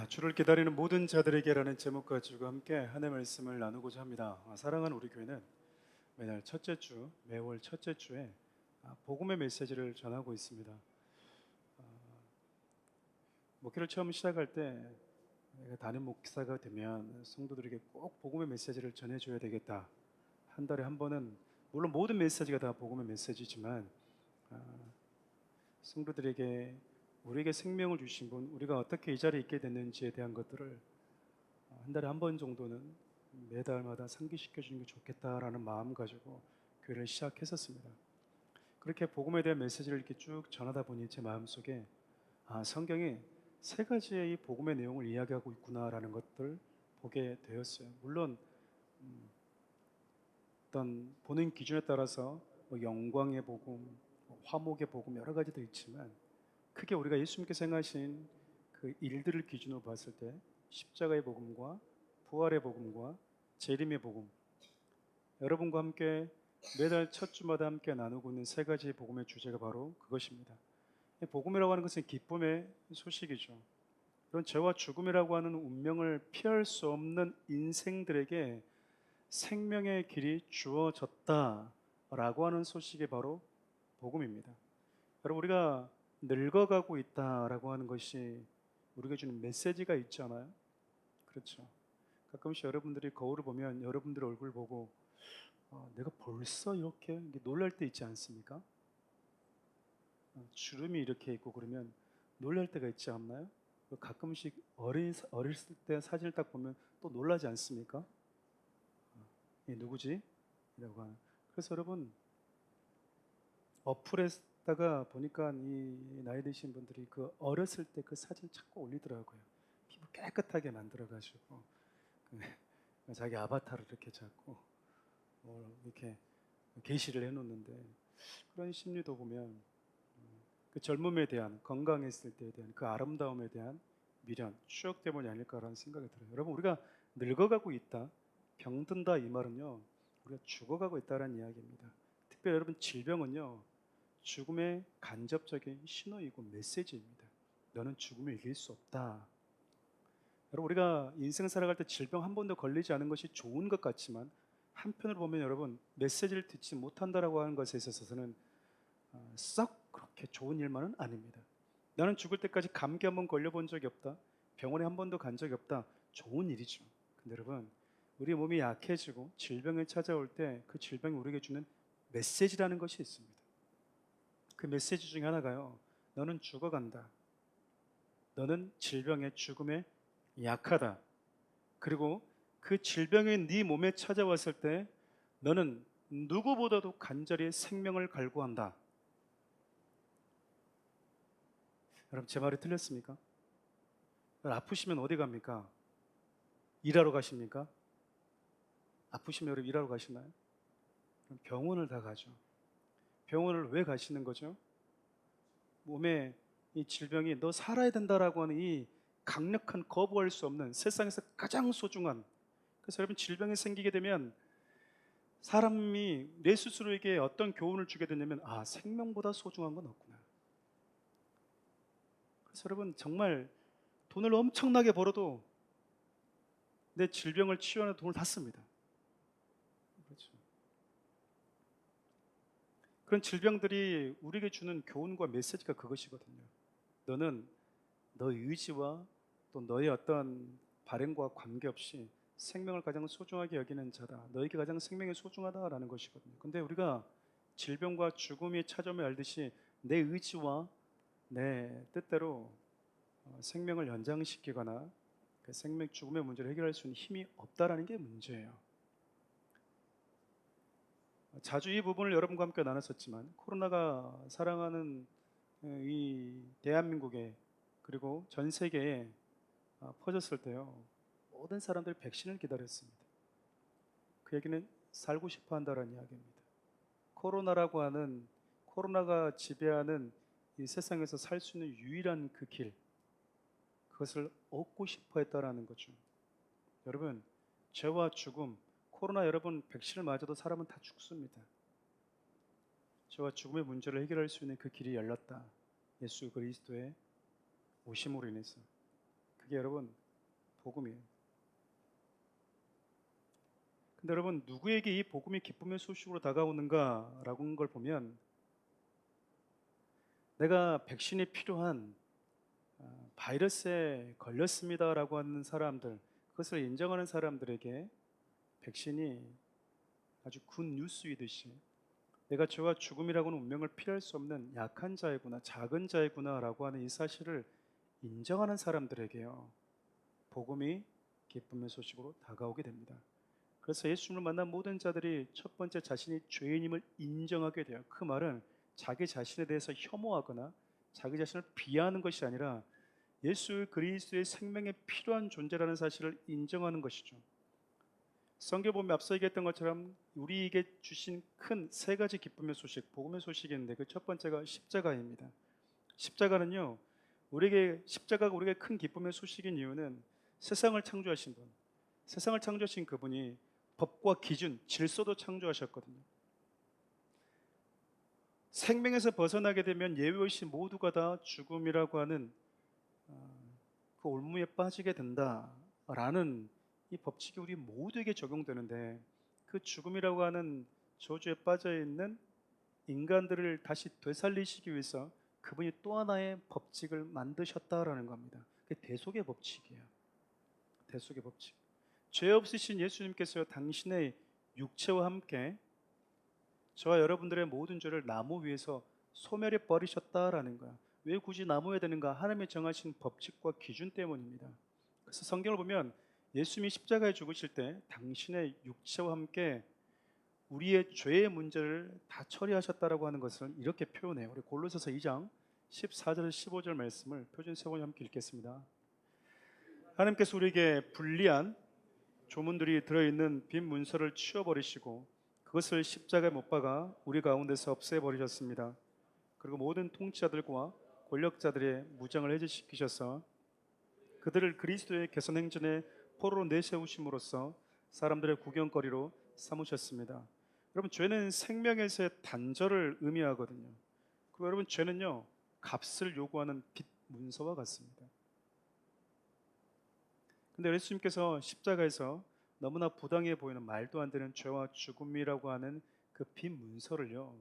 주를 기다리는 모든 자들에게라는 제목 가지고 함께 하나님의 말씀을 나누고자 합니다. 사랑하는 우리 교회는 매달 첫째 주, 매월 첫째 주에 복음의 메시지를 전하고 있습니다. 목회를 처음 시작할 때 내가 담임 목사가 되면 성도들에게 꼭 복음의 메시지를 전해줘야 되겠다. 한 달에 한 번은, 물론 모든 메시지가 다 복음의 메시지지만 아, 성도들에게 우리에게 생명을 주신 분, 우리가 어떻게 이 자리에 있게 됐는지에 대한 것들을 한 달에 한 번 정도는 매달마다 상기시켜 주는 게 좋겠다라는 마음 가지고 교회를 시작했었습니다. 그렇게 복음에 대한 메시지를 이렇게 쭉 전하다 보니 제 마음속에 성경이 세 가지의 이 복음의 내용을 이야기하고 있구나라는 것들 보게 되었어요. 물론 어떤 보는 기준에 따라서 뭐 영광의 복음, 뭐 화목의 복음 여러 가지도 있지만 크게 우리가 예수님께서 행하신 그 일들을 기준으로 봤을 때 십자가의 복음과 부활의 복음과 재림의 복음, 여러분과 함께 매달 첫 주마다 함께 나누고 있는 세 가지 복음의 주제가 바로 그것입니다. 복음이라고 하는 것은 기쁨의 소식이죠. 그런 죄와 죽음이라고 하는 운명을 피할 수 없는 인생들에게 생명의 길이 주어졌다라고 하는 소식이 바로 복음입니다. 여러분, 우리가 늙어가고 있다라고 하는 것이 우리가 주는 메시지가 있잖아요. 그렇죠. 가끔씩 여러분들이 거울을 보면 여러분들의 얼굴 보고 내가 벌써 이렇게 놀랄 때 있지 않습니까? 주름이 이렇게 있고 그러면 놀랄 때가 있지 않나요? 가끔씩 어렸을 때 사진을 딱 보면 또 놀라지 않습니까? 이 누구지? 이라고 하는. 그래서 여러분, 어플에다가 보니까 이 나이 드신 분들이 그 어렸을 때 그 사진 자꾸 올리더라고요. 피부 깨끗하게 만들어가지고 자기 아바타를 이렇게 잡고 이렇게 게시를 해놓는데, 그런 심리도 보면 그 젊음에 대한, 건강했을 때에 대한 그 아름다움에 대한 미련, 추억 때문이 아닐까라는 생각이 들어요. 여러분, 우리가 늙어가고 있다, 병든다, 이 말은요, 우리가 죽어가고 있다는 이야기입니다. 특별히 여러분, 질병은요, 죽음의 간접적인 신호이고 메시지입니다. 너는 죽음을 이길 수 없다. 여러분, 우리가 인생 살아갈 때 질병 한 번도 걸리지 않은 것이 좋은 것 같지만, 한편으로 보면 여러분, 메시지를 듣지 못한다라고 하는 것에 있어서는 썩 그렇게 좋은 일만은 아닙니다. 나는 죽을 때까지 감기 한 번 걸려본 적이 없다, 병원에 한 번도 간 적이 없다, 좋은 일이죠. 근데 여러분, 우리 몸이 약해지고 질병이 찾아올 때 그 질병이 우리에게 주는 메시지라는 것이 있습니다. 그 메시지 중에 하나가요, 너는 죽어간다, 너는 질병에, 죽음에 약하다, 그리고 그 질병이 네 몸에 찾아왔을 때 너는 누구보다도 간절히 생명을 갈구한다. 여러분, 제 말이 틀렸습니까? 아프시면 어디 갑니까? 일하러 가십니까? 아프시면 여러분 일하러 가시나요? 그럼 병원을 다 가죠. 병원을 왜 가시는 거죠? 몸에 이 질병이 너 살아야 된다라고 하는 이 강력한, 거부할 수 없는 세상에서 가장 소중한, 그래서 여러분, 질병이 생기게 되면 사람이 내 스스로에게 어떤 교훈을 주게 되냐면 생명보다 소중한 건 없구나. 그래서 여러분, 정말 돈을 엄청나게 벌어도 내 질병을 치유하는 돈을 다 씁니다. 그렇죠. 그런 질병들이 우리에게 주는 교훈과 메시지가 그것이거든요. 너는 너의 의지와 또 너의 어떤 발행과 관계없이 생명을 가장 소중하게 여기는 자다. 너에게 가장 생명이 소중하다라는 것이거든요. 근데 우리가 질병과 죽음이 찾아오면 알듯이 내 의지와 내 뜻대로 생명을 연장시키거나 그 생명, 죽음의 문제를 해결할 수 있는 힘이 없다라는 게 문제예요. 자주 이 부분을 여러분과 함께 나눴었지만, 코로나가 사랑하는 이 대한민국에, 그리고 전 세계에 퍼졌을 때요, 모든 사람들이 백신을 기다렸습니다. 그 얘기는 살고 싶어 한다는 이야기입니다. 코로나라고 하는, 코로나가 지배하는 이 세상에서 살 수 있는 유일한 그 길, 그것을 얻고 싶어 했다라는 거죠. 여러분, 죄와 죽음, 코로나, 여러분 백신을 맞아도 사람은 다 죽습니다. 죄와 죽음의 문제를 해결할 수 있는 그 길이 열렸다. 예수 그리스도의 오심으로 인해서. 그게 여러분 복음이에요. 근데 여러분 누구에게 이 복음이 기쁨의 소식으로 다가오는가라고 하는 걸 보면 내가 백신이 필요한 바이러스에 걸렸습니다라고 하는 사람들, 그것을 인정하는 사람들에게 백신이 아주 굿 뉴스이듯이 내가 죄와 죽음이라고는 운명을 피할 수 없는 약한 자이구나, 작은 자이구나라고 하는 이 사실을 인정하는 사람들에게요, 복음이 기쁨의 소식으로 다가오게 됩니다. 그래서 예수님을 만난 모든 자들이 첫 번째 자신이 죄인임을 인정하게 돼요. 그 말은 자기 자신에 대해서 혐오하거나 자기 자신을 비하하는 것이 아니라 예수 그리스도의 생명에 필요한 존재라는 사실을 인정하는 것이죠. 성경 보면 앞서 얘기했던 것처럼 우리에게 주신 큰 세 가지 기쁨의 소식, 복음의 소식이 있는데 그 첫 번째가 십자가입니다. 십자가는요, 십자가가 우리에게 큰 기쁨의 소식인 이유는 세상을 창조하신 분, 세상을 창조하신 그분이 법과 기준, 질서도 창조하셨거든요. 생명에서 벗어나게 되면 예외없이 모두가 다 죽음이라고 하는 그 올무에 빠지게 된다라는 이 법칙이 우리 모두에게 적용되는데, 그 죽음이라고 하는 저주에 빠져 있는 인간들을 다시 되살리시기 위해서 그분이 또 하나의 법칙을 만드셨다라는 겁니다. 그게 대속의 법칙이에요. 대속의 법칙. 죄 없으신 예수님께서 당신의 육체와 함께 저와 여러분들의 모든 죄를 나무 위에서 소멸해 버리셨다라는 거야. 왜 굳이 나무에 되는가? 하나님이 정하신 법칙과 기준 때문입니다. 그래서 성경을 보면 예수님이 십자가에 죽으실 때 당신의 육체와 함께 우리의 죄의 문제를 다 처리하셨다라고 하는 것을 이렇게 표현해요. 우리 골로새서 2장 14절 15절 말씀을 표준 세번역 함께 읽겠습니다. 하나님께서 우리에게 불리한 조문들이 들어있는 빈 문서를 치워버리시고 그것을 십자가에 못 박아 우리 가운데서 없애버리셨습니다. 그리고 모든 통치자들과 권력자들의 무장을 해제시키셔서 그들을 그리스도의 개선 행전의 포로로 내세우심으로써 사람들의 구경거리로 삼으셨습니다. 여러분, 죄는 생명에서의 단절을 의미하거든요. 그리고 여러분, 죄는요, 값을 요구하는 빚 문서와 같습니다. 근데 예수님께서 십자가에서 너무나 부당해 보이는 말도 안 되는 죄와 죽음이라고 하는 그 빚 문서를요,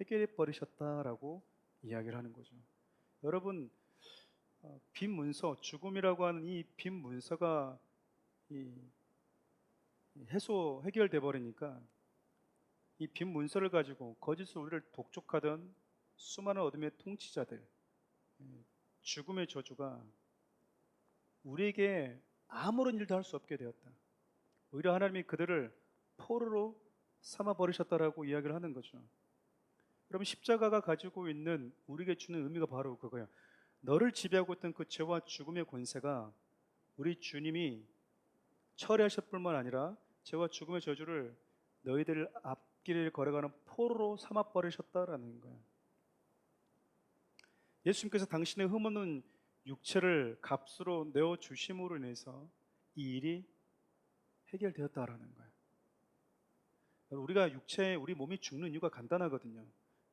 해결해 버리셨다라고 이야기를 하는 거죠. 여러분, 빚 문서, 죽음이라고 하는 이 빚 문서가 해결돼 버리니까 이 빈 문서를 가지고 거짓으로 우리를 독촉하던 수많은 어둠의 통치자들, 죽음의 저주가 우리에게 아무런 일도 할 수 없게 되었다. 오히려 하나님이 그들을 포로로 삼아 버리셨다라고 이야기를 하는 거죠. 여러분, 십자가가 가지고 있는 우리에게 주는 의미가 바로 그거예요. 너를 지배하고 있던 그 죄와 죽음의 권세가 우리 주님이 처리하실 뿐만 아니라 죄와 죽음의 저주를 너희들 앞길을 걸어가는 포로로 삼아 버리셨다라는 거예요. 예수님께서 당신의 흠없는 육체를 값으로 내어 주심으로 인해서 이 일이 해결되었다라는 거예요. 우리가 우리 몸이 죽는 이유가 간단하거든요.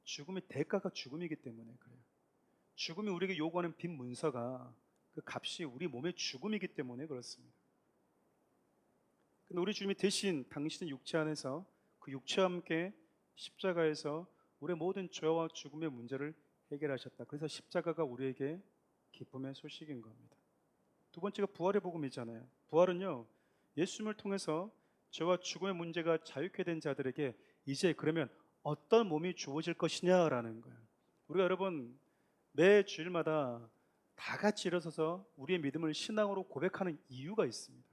죽음의 대가가 죽음이기 때문에 그래요. 죽음이 우리에게 요구하는 빈 문서가 그 값이 우리 몸의 죽음이기 때문에 그렇습니다. 근데 우리 주님이 대신 당신의 육체 안에서 그 육체와 함께 십자가에서 우리의 모든 죄와 죽음의 문제를 해결하셨다. 그래서 십자가가 우리에게 기쁨의 소식인 겁니다. 두 번째가 부활의 복음이잖아요. 부활은요, 예수님을 통해서 죄와 죽음의 문제가 자유케 된 자들에게 이제 그러면 어떤 몸이 주어질 것이냐라는 거예요. 우리가 여러분 매 주일마다 다 같이 일어서서 우리의 믿음을 신앙으로 고백하는 이유가 있습니다.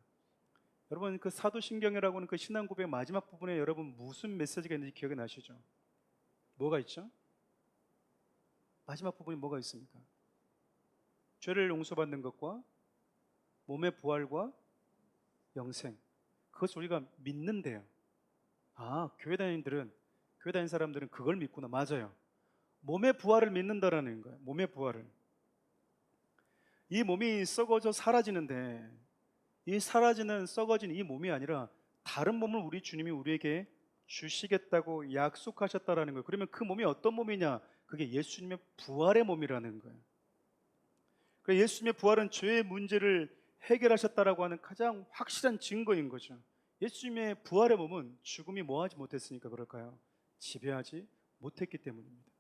여러분, 그 사도신경이라고 하는 그 신앙 고백 마지막 부분에 여러분 무슨 메시지가 있는지 기억이 나시죠? 뭐가 있죠? 마지막 부분이 뭐가 있습니까? 죄를 용서받는 것과 몸의 부활과 영생, 그것을 우리가 믿는데요. 교회 다니는 사람들은 그걸 믿구나. 맞아요. 몸의 부활을 믿는다라는 거예요. 몸의 부활을. 이 몸이 썩어져 사라지는데 이 사라지는 썩어진 이 몸이 아니라 다른 몸을 우리 주님이 우리에게 주시겠다고 약속하셨다라는 거예요. 그러면 그 몸이 어떤 몸이냐? 그게 예수님의 부활의 몸이라는 거예요. 그래서 예수님의 부활은 죄의 문제를 해결하셨다라고 하는 가장 확실한 증거인 거죠. 예수님의 부활의 몸은 죽음이 뭐하지 못했으니까 그럴까요? 지배하지 못했기 때문입니다.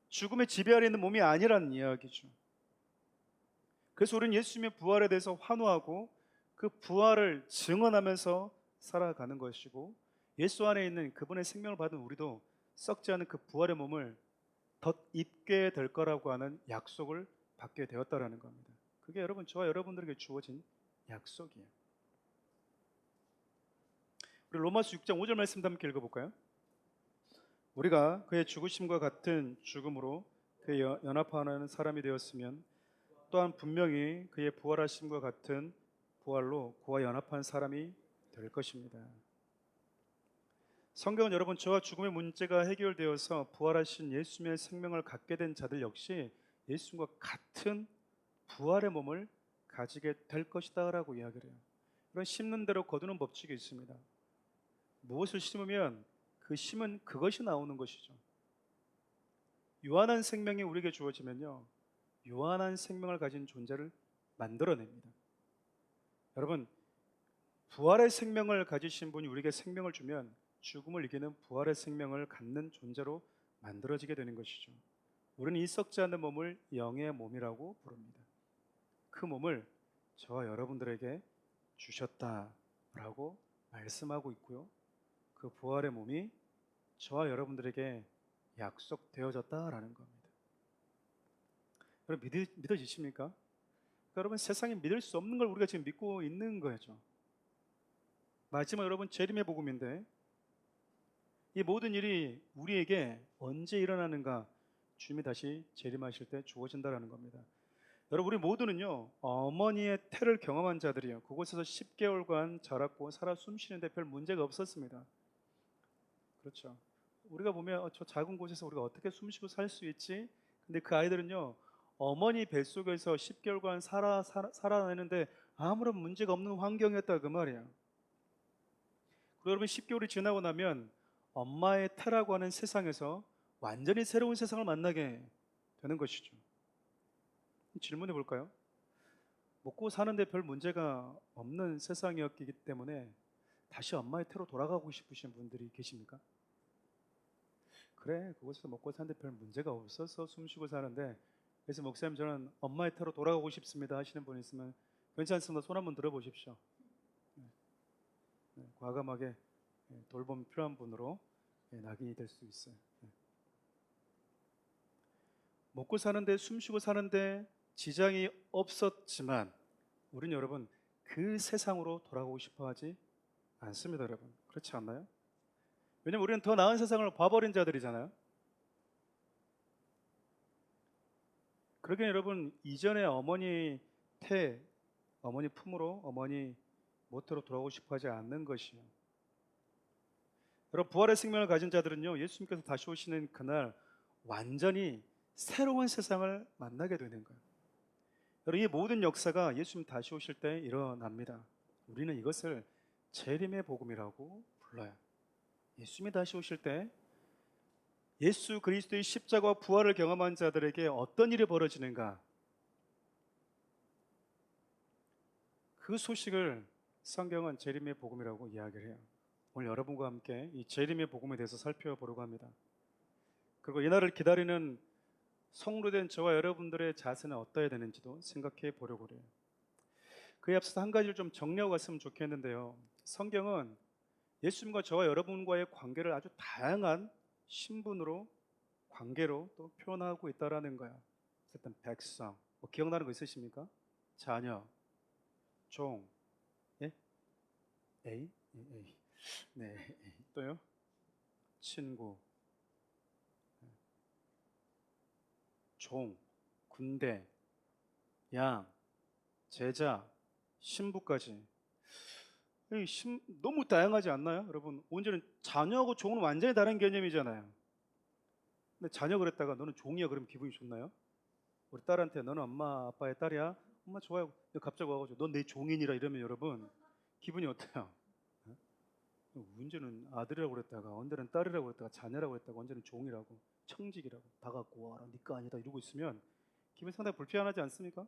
죽음의 지배 아래 있는 몸이 아니라는 이야기죠. 그래서 우리는 예수님의 부활에 대해서 환호하고 그 부활을 증언하면서 살아가는 것이고, 예수 안에 있는 그분의 생명을 받은 우리도 썩지 않은 그 부활의 몸을 덧입게 될 거라고 하는 약속을 받게 되었다라는 겁니다. 그게 여러분, 저와 여러분들에게 주어진 약속이에요. 우리 로마서 6장 5절 말씀 함께 읽어볼까요? 우리가 그의 죽으심과 같은 죽음으로 그의 연합하는 사람이 되었으면 또한 분명히 그의 부활하심과 같은 부활로 그와 연합한 사람이 될 것입니다. 성경은 여러분, 저와 죽음의 문제가 해결되어서 부활하신 예수님의 생명을 갖게 된 자들 역시 예수님과 같은 부활의 몸을 가지게 될 것이다 라고 이야기를 해요. 이런 심는 대로 거두는 법칙이 있습니다. 무엇을 심으면 그 심은 그것이 나오는 것이죠. 유한한 생명이 우리에게 주어지면요, 유한한 생명을 가진 존재를 만들어냅니다. 여러분, 부활의 생명을 가지신 분이 우리에게 생명을 주면 죽음을 이기는 부활의 생명을 갖는 존재로 만들어지게 되는 것이죠. 우리는 이 썩지 않는 몸을 영의 몸이라고 부릅니다. 그 몸을 저와 여러분들에게 주셨다라고 말씀하고 있고요, 그 부활의 몸이 저와 여러분들에게 약속되어졌다라는 겁니다. 여러분, 믿어지십니까? 그러니까 여러분, 세상에 믿을 수 없는 걸 우리가 지금 믿고 있는 거죠. 마지막 여러분, 재림의 복음인데 이 모든 일이 우리에게 언제 일어나는가? 주님이 다시 재림하실 때 주어진다라는 겁니다. 여러분, 우리 모두는요, 어머니의 태를 경험한 자들이요, 그곳에서 10개월간 자랐고 살아 숨쉬는데 별 문제가 없었습니다. 그렇죠. 우리가 보면 저 작은 곳에서 우리가 어떻게 숨쉬고 살 수 있지? 근데 그 아이들은요, 어머니 뱃속에서 10개월간 살아내는데 아무런 문제가 없는 환경이었다 그 말이에요. 그리고 여러분, 10개월이 지나고 나면 엄마의 태라고 하는 세상에서 완전히 새로운 세상을 만나게 되는 것이죠. 질문해 볼까요? 먹고 사는데 별 문제가 없는 세상이었기 때문에 다시 엄마의 태로 돌아가고 싶으신 분들이 계십니까? 그래, 그곳에서 먹고 사는데 별 문제가 없어서 숨쉬고 사는데, 그래서 목사님 저는 엄마의 태로 돌아가고 싶습니다 하시는 분 있으면 괜찮습니다. 손 한번 들어보십시오. 과감하게 돌봄 필요한 분으로 낙인이 될 수 있어요. 먹고 사는데, 숨쉬고 사는데 지장이 없었지만 우리는 여러분, 그 세상으로 돌아가고 싶어 하지 않습니다. 여러분, 그렇지 않나요? 왜냐면 우리는 더 나은 세상을 봐버린 자들이잖아요. 그러기에 여러분, 이전에 어머니 태, 어머니 품으로, 어머니 모태로 돌아오고 싶어 하지 않는 것이요. 여러분, 부활의 생명을 가진 자들은요, 예수님께서 다시 오시는 그날 완전히 새로운 세상을 만나게 되는 거예요. 여러분, 이 모든 역사가 예수님 다시 오실 때 일어납니다. 우리는 이것을 재림의 복음이라고 불러요. 예수님이 다시 오실 때 예수 그리스도의 십자가와 부활을 경험한 자들에게 어떤 일이 벌어지는가, 그 소식을 성경은 재림의 복음이라고 이야기를 해요. 오늘 여러분과 함께 이 재림의 복음에 대해서 살펴보려고 합니다. 그리고 이날을 기다리는 성로된 저와 여러분들의 자세는 어떠해야 되는지도 생각해 보려고 그래요. 그에 앞서서 한 가지를 좀 정리하고 갔으면 좋겠는데요, 성경은 예수님과 저와 여러분과의 관계를 아주 다양한 신분으로, 관계로 또 표현하고 있다라는 거야. 어쨌든 백성, 뭐 기억나는 거 있으십니까? 자녀, 종, 예? 에이? 예, 에이. 네, 에이. 또요? 친구, 종, 군대, 양, 제자, 신부까지. 너무 다양하지 않나요? 여러분, 언제는 자녀하고 종은 완전히 다른 개념이잖아요. 근데 자녀 그랬다가 너는 종이야 그러면 기분이 좋나요? 우리 딸한테 너는 엄마 아빠의 딸이야? 엄마 좋아요. 갑자기 와가지고 넌 내 종인이라 이러면 여러분 기분이 어때요? 언제는 아들이라고 그랬다가 언제는 딸이라고 그랬다가 자녀라고 그랬다가 언제는 종이라고, 청직이라고 다 갖고 와라 니꺼 아니다 이러고 있으면 기분이 상당히 불편하지 않습니까?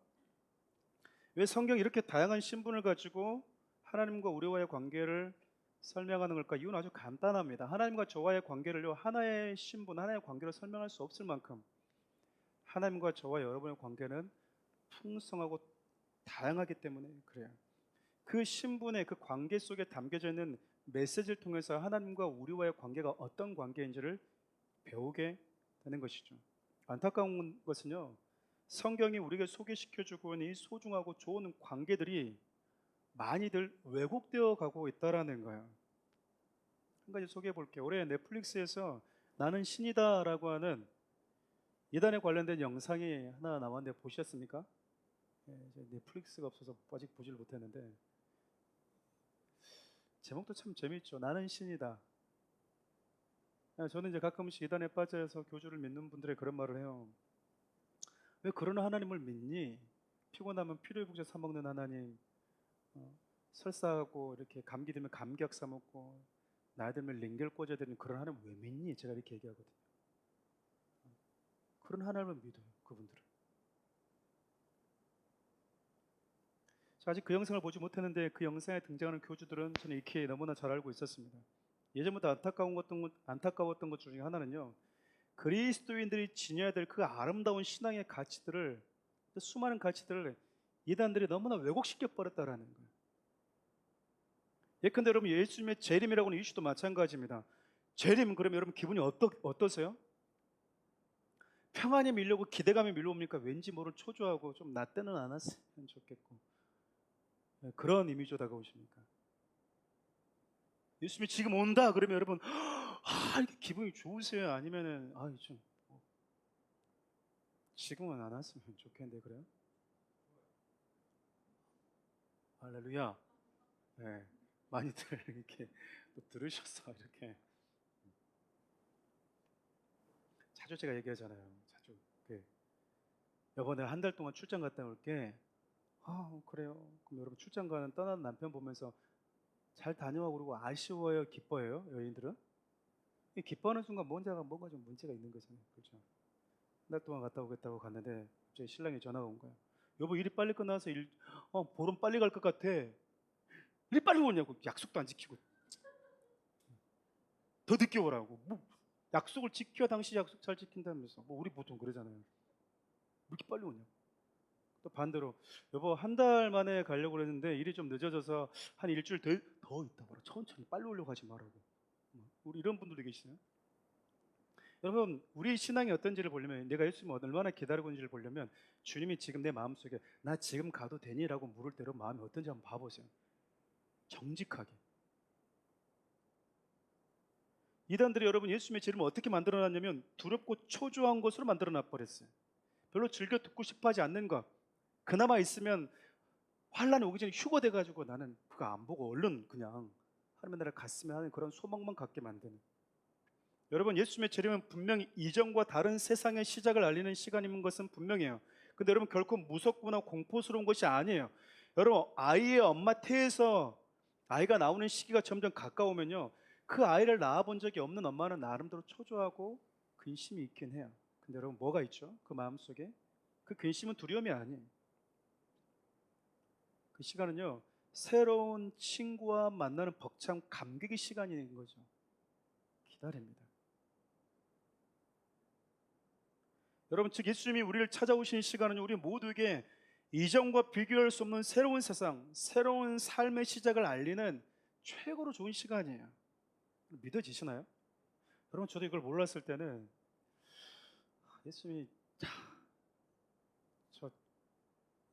왜 성경이 이렇게 다양한 신분을 가지고 하나님과 우리와의 관계를 설명하는 걸까? 이유는 아주 간단합니다. 하나님과 저와의 관계를요, 하나의 신분, 하나의 관계로 설명할 수 없을 만큼 하나님과 저와 여러분의 관계는 풍성하고 다양하기 때문에 그래요. 그 신분의 그 관계 속에 담겨져 있는 메시지를 통해서 하나님과 우리와의 관계가 어떤 관계인지를 배우게 되는 것이죠. 안타까운 것은요, 성경이 우리에게 소개시켜주고 있는 이 소중하고 좋은 관계들이 많이들 왜곡되어 가고 있다라는 거예요. 한 가지 소개해 볼게요. 올해 넷플릭스에서 나는 신이다라고 하는 이단에 관련된 영상이 하나 나왔는데 보셨습니까? 이제 넷플릭스가 없어서 아직 보지를 못했는데 제목도 참 재밌죠. 나는 신이다. 저는 이제 가끔씩 이단에 빠져서 교주를 믿는 분들의 그런 말을 해요. 왜 그런 하나님을 믿니? 피곤하면 필요회복제 사 먹는 하나님, 설사하고 이렇게 감기 들면 감기약 사 먹고 나이 들면 링겔 꽂아야 되는 그런 하나님 왜 믿니? 제가 이렇게 얘기하거든요. 그런 하나님을 믿어요, 그분들은. 아직 그 영상을 보지 못했는데 그 영상에 등장하는 교주들은 저는 익히 너무나 잘 알고 있었습니다. 예전부터 안타까웠던 것 중에 하나는요, 그리스도인들이 지녀야 될 그 아름다운 신앙의 가치들을, 수많은 가치들을 이단들이 너무나 왜곡시켜 버렸다라는 거예요. 예컨대 여러분 예수님의 재림이라고 하는 이슈도 마찬가지입니다. 재림 그러면 여러분 기분이 어떠세요? 평안이 밀려오고 기대감이 밀려옵니까? 왠지 모를 초조하고 좀 나 때는 안 왔으면 좋겠고 그런 이미지로 다가오십니까? 예수님이 지금 온다 그러면 여러분 이렇게 기분이 좋으세요? 아니면은 좀 지금은 안 왔으면 좋겠는데 그래요? 할렐루야. 네, 많이들 이렇게 또 들으셨어 이렇게. 자주 제가 얘기하잖아요. 자주 이번에 한 달 동안 출장 갔다 올게. 그래요. 그럼 여러분 출장 가는 떠나는 남편 보면서 잘 다녀와 그러고 아쉬워요, 기뻐해요, 여인들은? 이 기뻐하는 순간 뭔가 좀 문제가 있는 거잖아요. 그렇죠? 한 달 동안 갔다 오겠다고 갔는데 갑자기 신랑이 전화가 온 거야. 여보 일이 빨리 끝나서 보름 빨리 갈 것 같아. 일이 빨리 오냐고. 약속도 안 지키고 더 늦게 오라고. 뭐 약속을 지켜. 당시 약속 잘 지킨다면서. 뭐 우리 보통 그러잖아요. 왜 이렇게 빨리 오냐고. 또 반대로 여보 한 달 만에 가려고 그랬는데 일이 좀 늦어져서 한 일주일 더 있다 봐라. 천천히 빨리 오려고 하지 말라고. 우리 이런 분들도 계시나요? 여러분 우리 신앙이 어떤지를 보려면, 내가 예수님 얼마나 기다리고 있는지를 보려면 주님이 지금 내 마음속에 나 지금 가도 되니? 라고 물을 때로 마음이 어떤지 한번 봐보세요. 정직하게. 이단들이 여러분 예수님의 재림을 어떻게 만들어놨냐면 두렵고 초조한 것으로 만들어놔 버렸어요. 별로 즐겨 듣고 싶어 하지 않는 것, 그나마 있으면 환란이 오기 전에 휴거돼가지고 나는 그거 안 보고 얼른 그냥 하나님의 나라에 갔으면 하는 그런 소망만 갖게 만드는. 여러분 예수님의 재림은 분명히 이전과 다른 세상의 시작을 알리는 시간인 것은 분명해요. 근데 여러분 결코 무섭거나 공포스러운 것이 아니에요. 여러분 아이의 엄마 태에서 아이가 나오는 시기가 점점 가까우면요, 그 아이를 낳아본 적이 없는 엄마는 나름대로 초조하고 근심이 있긴 해요. 근데 여러분 뭐가 있죠? 그 마음속에 그 근심은 두려움이 아니에요. 그 시간은요, 새로운 친구와 만나는 벅찬 감격의 시간인 거죠. 기다립니다. 여러분 즉 예수님이 우리를 찾아오신 시간은 우리 모두에게 이전과 비교할 수 없는 새로운 세상, 새로운 삶의 시작을 알리는 최고로 좋은 시간이에요. 믿어지시나요? 여러분 저도 이걸 몰랐을 때는 예수님이 저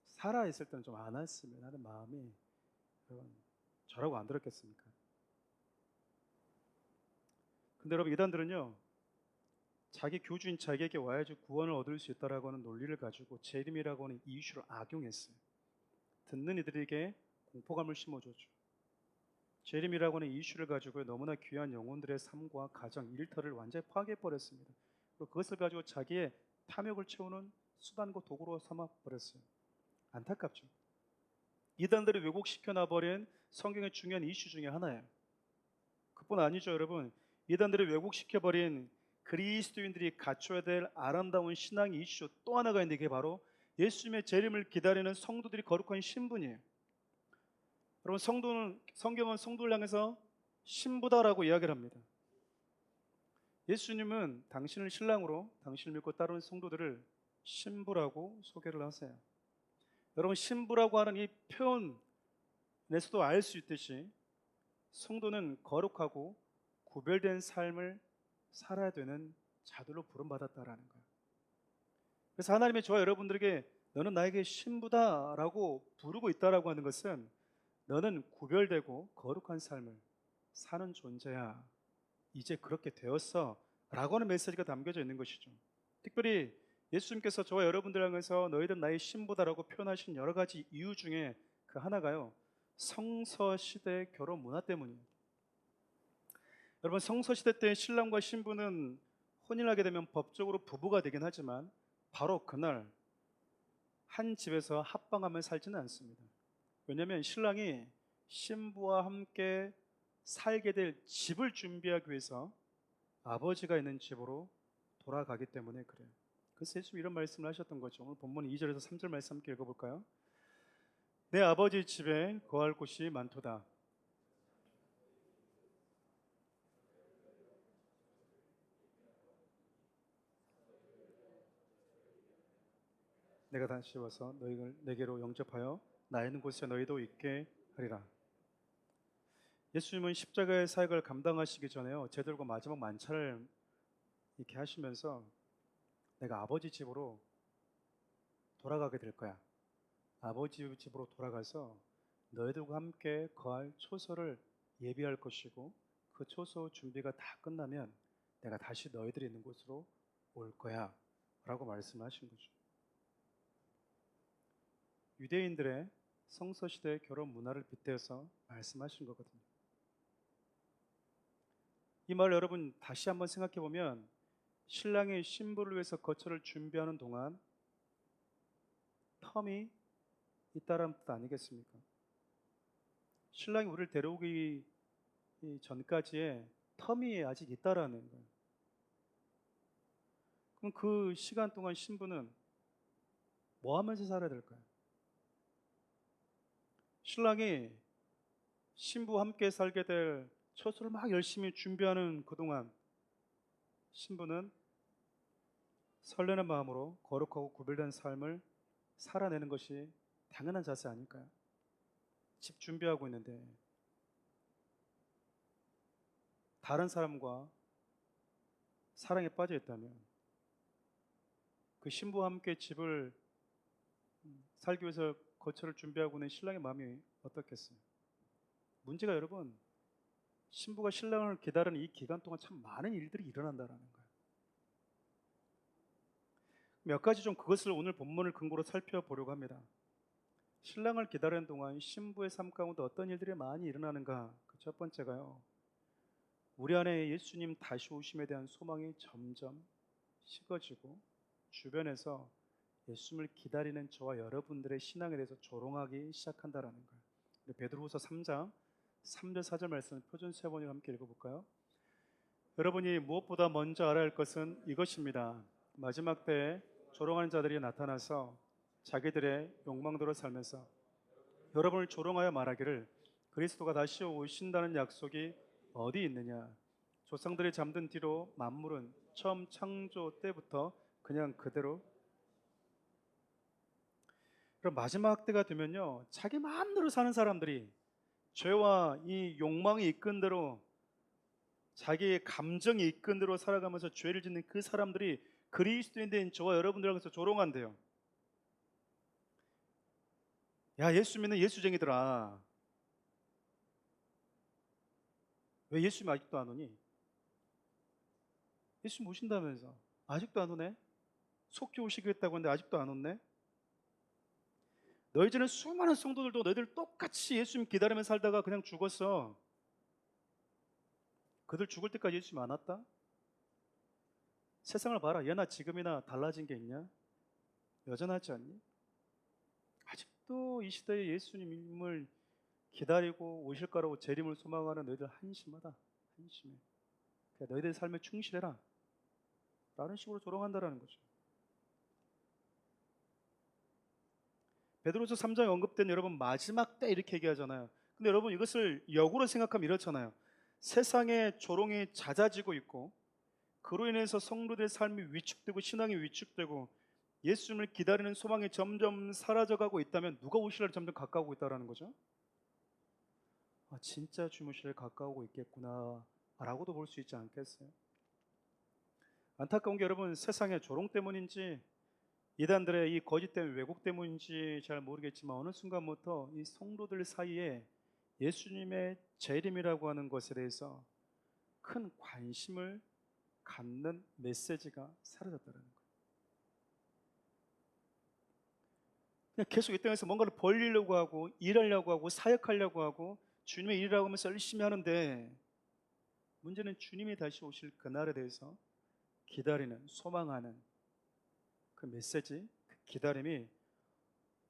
살아있을 때는 좀 안 왔으면 하는 마음이, 여러분 저라고 안 들었겠습니까? 근데 여러분 이단들은요, 자기 교주인 자기에게 와야지 구원을 얻을 수 있다라고 하는 논리를 가지고 재림이라고 하는 이슈를 악용했어요. 듣는 이들에게 공포감을 심어줬죠. 재림이라고 하는 이슈를 가지고 너무나 귀한 영혼들의 삶과 가정, 일터를 완전히 파괴해버렸습니다. 그리고 그것을 가지고 자기의 탐욕을 채우는 수단과 도구로 삼아버렸어요. 안타깝죠. 이단들이 왜곡시켜 놔버린 성경의 중요한 이슈 중에 하나예요. 그뿐 아니죠, 여러분. 이단들이 왜곡시켜버린 그리스도인들이 갖춰야 될 아름다운 신앙의 이슈 또 하나가 있는데, 이게 바로 예수님의 재림을 기다리는 성도들이 거룩한 신분이에요. 여러분, 성경은 성도를 향해서 신부다라고 이야기를 합니다. 예수님은 당신을 신랑으로 당신을 믿고 따르는 성도들을 신부라고 소개를 하세요. 여러분, 신부라고 하는 이 표현에서도 알 수 있듯이 성도는 거룩하고 구별된 삶을 살아야 되는 자들로 부름받았다라는 거예요. 그래서 하나님의 저와 여러분들에게 너는 나에게 신부다라고 부르고 있다라고 하는 것은 너는 구별되고 거룩한 삶을 사는 존재야, 이제 그렇게 되었어 라고 하는 메시지가 담겨져 있는 것이죠. 특별히 예수님께서 저와 여러분들 향해서 너희들 나의 신부다라고 표현하신 여러 가지 이유 중에 그 하나가요, 성서시대 결혼 문화 때문이에요. 여러분, 성서시대 때 신랑과 신부는 혼인하게 되면 법적으로 부부가 되긴 하지만 바로 그날 한 집에서 합방하며 살지는 않습니다. 왜냐하면 신랑이 신부와 함께 살게 될 집을 준비하기 위해서 아버지가 있는 집으로 돌아가기 때문에 그래요. 그래서 예수님 이런 말씀을 하셨던 거죠. 오늘 본문 2절에서 3절 말씀 함께 읽어볼까요? 내 아버지 집에 거할 곳이 많도다. 내가 다시 와서 너희를 내게로 영접하여 나 있는 곳에 너희도 있게 하리라. 예수님은 십자가의 사역을 감당하시기 전에요, 제들과 마지막 만찬을 이렇게 하시면서 내가 아버지 집으로 돌아가게 될 거야. 아버지 집으로 돌아가서 너희들과 함께 거할 초소를 예비할 것이고, 그 초소 준비가 다 끝나면 내가 다시 너희들이 있는 곳으로 올 거야 라고 말씀하신 거죠. 유대인들의 성서시대 결혼 문화를 빗대어서 말씀하신 거거든요. 이 말 여러분 다시 한번 생각해 보면 신랑이 신부를 위해서 거처를 준비하는 동안 텀이 있다라는 뜻 아니겠습니까? 신랑이 우리를 데려오기 전까지의 텀이 아직 있다라는 거예요. 그럼 그 시간 동안 신부는 뭐 하면서 살아야 될까요? 신랑이 신부와 함께 살게 될 처소를 막 열심히 준비하는 그동안 신부는 설레는 마음으로 거룩하고 구별된 삶을 살아내는 것이 당연한 자세 아닐까요? 집 준비하고 있는데 다른 사람과 사랑에 빠져 있다면 그 신부와 함께 집을 살기 위해서 거처를 준비하고 있는 신랑의 마음이 어떻겠어요? 문제가 여러분, 신부가 신랑을 기다리는 이 기간 동안 참 많은 일들이 일어난다는 거예요. 몇 가지 좀 그것을 오늘 본문을 근거로 살펴보려고 합니다. 신랑을 기다리는 동안 신부의 삶 가운데 어떤 일들이 많이 일어나는가? 그 첫 번째가요, 우리 안에 예수님 다시 오심에 대한 소망이 점점 식어지고 주변에서 예수님을 기다리는 저와 여러분들의 신앙에 대해서 조롱하기 시작한다라는 거예요. 베드로후서 3장 3절 4절 말씀 표준 세번역 함께 읽어볼까요? 여러분이 무엇보다 먼저 알아야 할 것은 이것입니다. 마지막 때에 조롱하는 자들이 나타나서 자기들의 욕망대로 살면서 여러분을 조롱하여 말하기를 그리스도가 다시 오신다는 약속이 어디 있느냐? 조상들이 잠든 뒤로 만물은 처음 창조 때부터 그냥 그대로. 그럼 마지막 때가 되면요, 자기 마음대로 사는 사람들이, 죄와 이 욕망이 이끈 대로, 자기의 감정이 이끈 대로 살아가면서 죄를 짓는 그 사람들이 그리스도인된 저와 여러분들에게서 조롱한대요. 야, 예수 믿는 예수쟁이들아, 왜 예수님 아직도 안 오니? 예수님 오신다면서 아직도 안 오네? 속히 오시겠다고 했는데 아직도 안 왔네? 너희 전에 수많은 성도들도 너희들 똑같이 예수님 기다리며 살다가 그냥 죽었어. 그들 죽을 때까지 예수님 안 왔다? 세상을 봐라. 예나 지금이나 달라진 게 있냐? 여전하지 않니? 아직도 이 시대에 예수님을 기다리고 오실 거라고 재림을 소망하는 너희들 한심하다. 한심해. 그러니까 너희들 삶에 충실해라. 라는 식으로 조롱한다라는 거죠. 베드로서 3장에 언급된 여러분 마지막 때 이렇게 얘기하잖아요. 근데 여러분 이것을 역으로 생각하면 이렇잖아요. 세상의 조롱이 잦아지고 있고 그로 인해서 성도들의 삶이 위축되고 신앙이 위축되고 예수님을 기다리는 소망이 점점 사라져가고 있다면 누가 오시려를 점점 가까우고 있다는 거죠. 아, 진짜 주님 오시려 가까우고 있겠구나 라고도 볼 수 있지 않겠어요? 안타까운 게 여러분 세상의 조롱 때문인지 이단들의 이 거짓된 왜곡 때문인지 잘 모르겠지만 어느 순간부터 이 성도들 사이에 예수님의 재림이라고 하는 것에 대해서 큰 관심을 갖는 메시지가 사라졌다는 거예요. 그냥 계속 이 땅에서 뭔가를 벌리려고 하고 일하려고 하고 사역하려고 하고 주님의 일이라고 하면서 열심히 하는데 문제는 주님이 다시 오실 그날에 대해서 기다리는 소망하는 그 메시지, 그 기다림이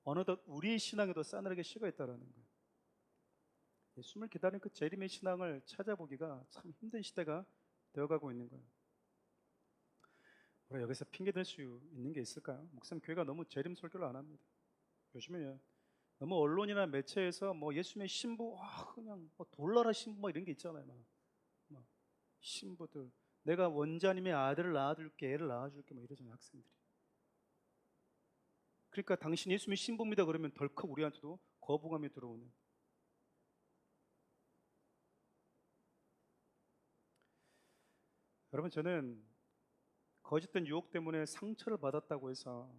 어느덧 우리 신앙에도 싸늘하게 식어 있다는 거예요. 예수님을 기다리는 그 재림의 신앙을 찾아보기가 참 힘든 시대가 되어가고 있는 거예요. 우리가 여기서 핑계 댈 수 있는 게 있을까요? 목사님 교회가 너무 재림 설교를 안 합니다. 요즘에 너무 언론이나 매체에서 뭐 예수님의 신부, 그냥 뭐 돌나라 신부 뭐 이런 게 있잖아요. 막 신부들, 내가 원자님의 아들을 낳아줄게, 애를 낳아줄게 뭐 이러잖아요, 학생들이. 그러니까 당신 예수님의 신부입니다 그러면 덜컥 우리한테도 거부감이 들어오는. 여러분 저는 거짓된 유혹 때문에 상처를 받았다고 해서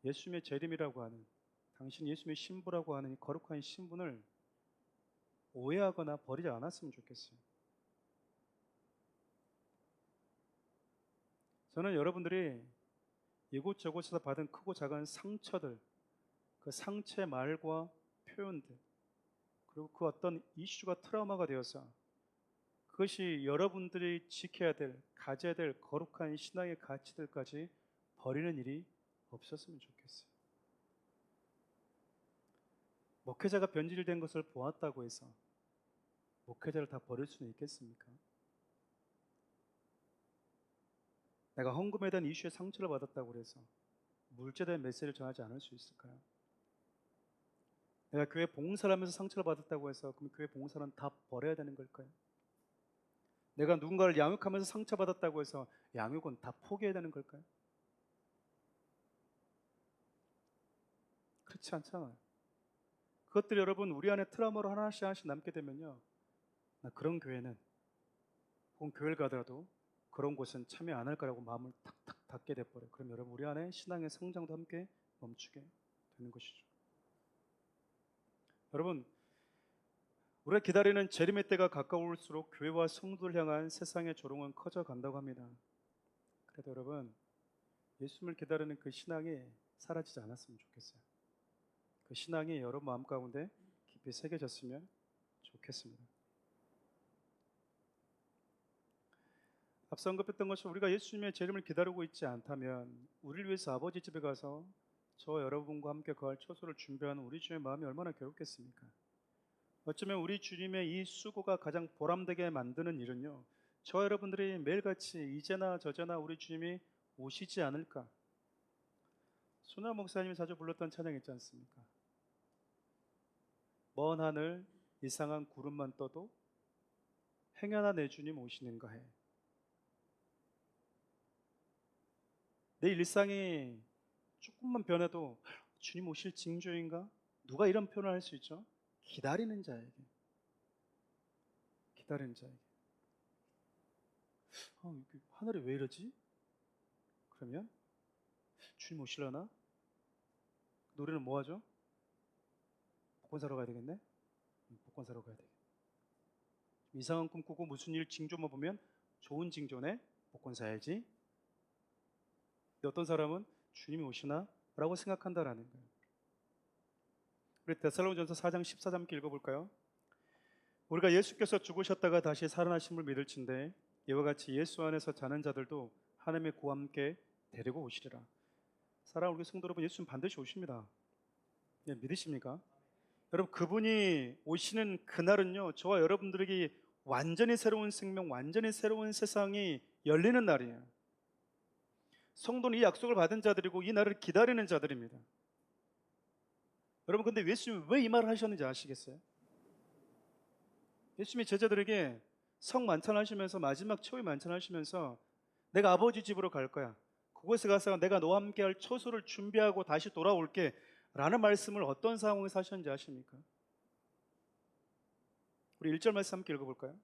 예수님의 재림이라고 하는 당신 예수님의 신부라고 하는 이 거룩한 신분을 오해하거나 버리지 않았으면 좋겠어요. 저는 여러분들이 이곳저곳에서 받은 크고 작은 상처들, 그 상처의 말과 표현들, 그리고 그 어떤 이슈가 트라우마가 되어서 그것이 여러분들이 지켜야 될, 가져야 될 거룩한 신앙의 가치들까지 버리는 일이 없었으면 좋겠어요. 목회자가 변질된 것을 보았다고 해서 목회자를 다 버릴 수는 있겠습니까? 내가 헌금에 대한 이슈에 상처를 받았다고 해서 물질에 대한 메시지를 전하지 않을 수 있을까요? 내가 교회 봉사를 하면서 상처를 받았다고 해서 그럼 교회 봉사는 다 버려야 되는 걸까요? 내가 누군가를 양육하면서 상처받았다고 해서 양육은 다 포기해야 되는 걸까요? 그렇지 않잖아요. 그것들이 여러분 우리 안에 트라우마로 하나씩 하나씩 남게 되면요, 나 그런 교회는 혹은 교회를 가더라도 그런 곳은 참여 안 할 거라고 마음을 탁탁 닫게 돼버려요. 그럼 여러분 우리 안에 신앙의 성장도 함께 멈추게 되는 것이죠. 여러분 우리가 기다리는 재림의 때가 가까울수록 교회와 성도를 향한 세상의 조롱은 커져 간다고 합니다. 그래도 여러분 예수님을 기다리는 그 신앙이 사라지지 않았으면 좋겠어요. 그 신앙이 여러분 마음 가운데 깊이 새겨졌으면 좋겠습니다. 앞서 언급했던 것처럼 우리가 예수님의 재림을 기다리고 있지 않다면 우리를 위해서 아버지 집에 가서 저 여러분과 함께 거할 처소를 준비하는 우리 주의 마음이 얼마나 괴롭겠습니까? 어쩌면 우리 주님의 이 수고가 가장 보람되게 만드는 일은요, 저 여러분들이 매일같이 이제나 저제나 우리 주님이 오시지 않을까. 손아 목사님이 자주 불렀던 찬양 있지 않습니까? 먼 하늘 이상한 구름만 떠도 행여나 내 주님 오시는가 해. 내 일상이 조금만 변해도 주님 오실 징조인가? 누가 이런 표현을 할 수 있죠? 기다리는 자에게. 기다리는 자에게. 하늘이 왜 이러지? 그러면 주님 오시려나? 노래는 뭐 하죠? 복권 사러 가야 되겠네? 복권 사러 가야 되겠네. 이상한 꿈 꾸고 무슨 일 징조만 보면 좋은 징조네? 복권 사야지. 근데 어떤 사람은 주님이 오시나? 라고 생각한다라는 거예요. 우리 데살로니가전서 4장 14절 함께 읽어볼까요? 우리가 예수께서 죽으셨다가 다시 살아나심을 믿을진대 이와 같이 예수 안에서 자는 자들도 하나님의 구와 함께 데리고 오시리라. 사랑하는 우리 성도 여러분, 예수님 반드시 오십니다. 네, 믿으십니까? 여러분 그분이 오시는 그날은요, 저와 여러분들에게 완전히 새로운 생명, 완전히 새로운 세상이 열리는 날이에요. 성도는 이 약속을 받은 자들이고 이 날을 기다리는 자들입니다. 여러분, 근데 예수님이 왜 이 말을 하셨는지 아시겠어요? 예수님이 제자들에게 성만찬하시면서, 마지막 최후의 만찬하시면서 내가 아버지 집으로 갈 거야, 그곳에 가서 내가 너와 함께 할 초소를 준비하고 다시 돌아올게 라는 말씀을 어떤 상황에서 하셨는지 아십니까? 우리 1절 말씀 함께 읽어볼까요?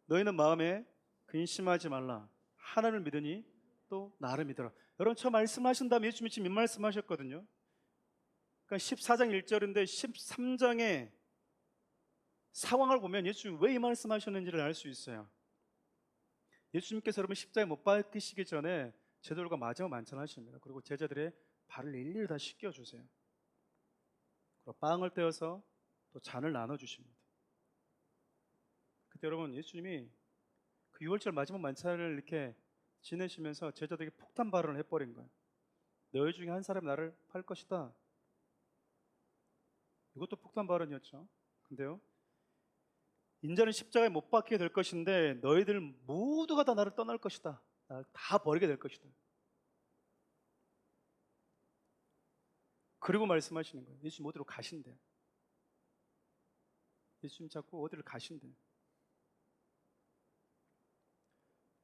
너희는 마음에 근심하지 말라. 하나님을 믿으니 또 나를 믿어라. 여러분, 저 말씀하신 다음에 예수님이 지금 이 말씀하셨거든요. 그러니까 14장 1절인데 13장의 상황을 보면 예수님이 왜 이 말씀하셨는지를 알 수 있어요. 예수님께서 여러분 십자가에 못 박히시기 전에 제자들과 마지막 만찬하십니다. 그리고 제자들의 발을 일일이 다 씻겨주세요. 그리고 빵을 떼어서 또 잔을 나눠주십니다. 그때 여러분, 예수님이 그 6월절 마지막 만찬을 이렇게 지내시면서 제자들에게 폭탄 발언을 해버린 거예요. 너희 중에 한 사람이 나를 팔 것이다. 이것도 폭탄 발언이었죠. 근데요, 인자는 십자가에 못 박히게 될 것인데 너희들 모두가 다 나를 떠날 것이다. 나를 다 버리게 될 것이다. 그리고 말씀하시는 거예요. 예수님 어디로 가신대요. 예수님 자꾸 어디를 가신대요.